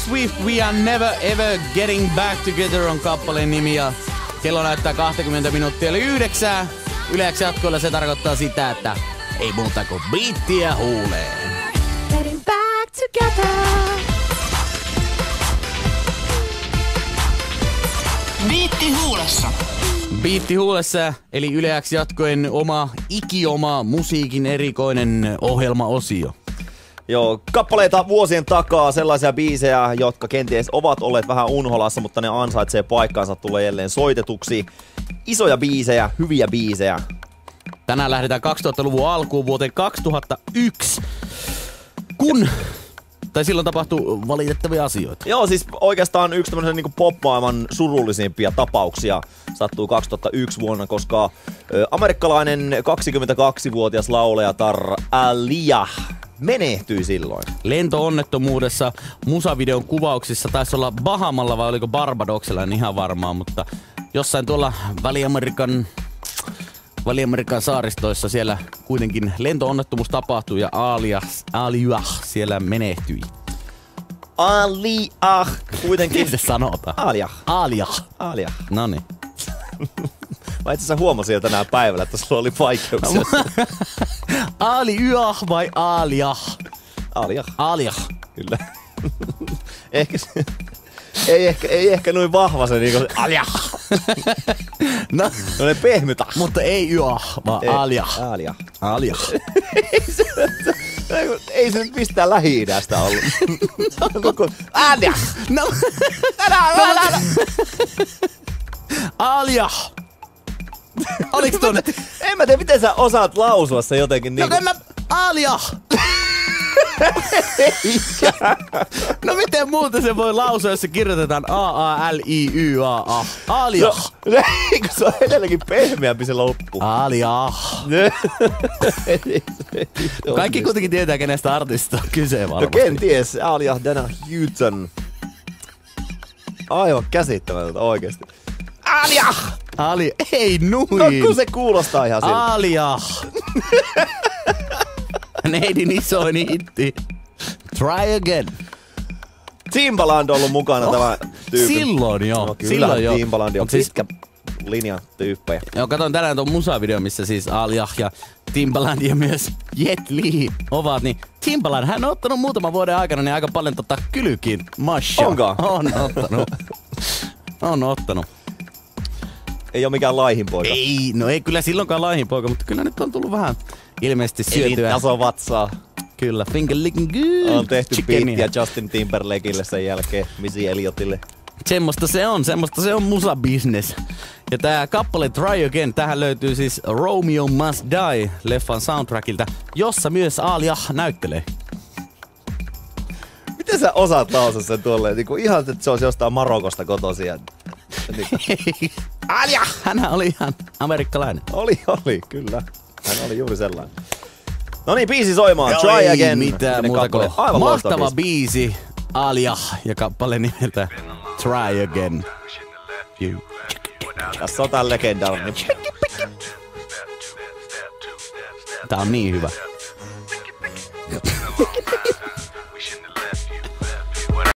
Swift, We Are Never Ever Getting Back Together on kappaleen nimi ja kello näyttää 20 minuuttia eli 9. Yleensä jatkoilla se tarkoittaa sitä, että ei muuta kuin biittiä huuleen. Getting back together. Biitti huulessa. Biitti huulessa, eli Yle X jatkoen ikioma musiikin erikoinen ohjelmaosio. Joo, kappaleita vuosien takaa, sellaisia biisejä, jotka kenties ovat olleet vähän unholassa, mutta ne ansaitsee paikkaansa, tulee jälleen soitetuksi. Isoja biisejä, hyviä biisejä. Tänään lähdetään 2000-luvun alkuun vuoteen 2001, silloin tapahtui valitettavia asioita. Joo, siis oikeastaan yksi tämmöisen niin pop-maailman surullisimpia tapauksia sattui 2001 vuonna, koska amerikkalainen 22-vuotias laulajatar Aaliyah menehtyi silloin. Lento-onnettomuudessa musavideon kuvauksissa taisi olla Bahamalla vai oliko Barbadoksella, en ihan varmaa, mutta jossain tuolla Väli-Amerikan saaristoissa siellä kuitenkin lento-onnettomuus tapahtui ja Aaliyah siellä menehtyi. Aaliyah kuitenkin. Miten se sanotaan? Aaliyah. Noniin. Mä itse asiassa huomasin jo tänään päivällä, että sulla oli vaikeuksia. Aaliyah vai Aaliyah? Aaliyah. Kyllä. Ei ehkä noin vahva se niinku Aaliyah. No ne pehmytä. Mutta ei yah, vaan Aaliyah. Aaliyah. Ei se nyt mistään Lähi-idästä ollut. Aaliyah. No. Aaliyah. Oliks tuonne? En mä tiedä, miten sä osaat lausua se jotenkin niinku. No Aaliyah. No miten muuta se voi lausua, jos se kirjoitetaan A-A-L-I-Y-A-A? Aaliyah. No, eikö se on edelleenkin pehmeämpi se loppu? Aaliyah. Kaikki kuitenkin tietää, kenestä artistista on kyse varmasti. No kenties, Aaliyah Dana Hutton. Aivan käsittämätöntä oikeesti. Aaliyah! Ei nuin. No kun se kuulostaa ihan siltä. Aaliyah. Neidin isoin hitti. Try Again. Timbaland on ollut mukana tämä tyyppi. Silloin jo. No, kyllä, silloin jo. Timbaland on pitkä linjan tyyppejä. Joo, katoin tänään tuon musavideo, missä siis Aaliyah ja Timbaland ja myös Jet Li ovat, niin Timbaland, hän on ottanut muutaman vuoden aikana niin aika paljon kylkiin mashaa. Onko? On ottanut. Ei oo mikään laihinpoika. Ei kyllä silloinkaan laihinpoika, mutta kyllä nyt on tullut vähän ilmeisesti syötyä. Taso vatsaa. Kyllä, finger licking good. On tehty beattiä Justin Timberlakeille sen jälkeen, Missy Elliottille. Semmosta se on musa-business. Ja tää kappale Try Again, tähän löytyy siis Romeo Must Die -leffan soundtrackilta, jossa myös Aaliyah näyttelee. Miten sä osaat lausua sen tuolleen? Niin ihan, että se olisi jostain Marokosta kotoisin. Aaliyah! Hänhän oli ihan amerikkalainen. Oli, kyllä. Hän oli juuri sellainen. No niin, biisi soimaan. Try Again. Mitään muuta kuin mahtava biisi. Aaliyah ja kappale nimeltä Try Again. Tässä on tää legendaarinen. Tää on niin hyvä.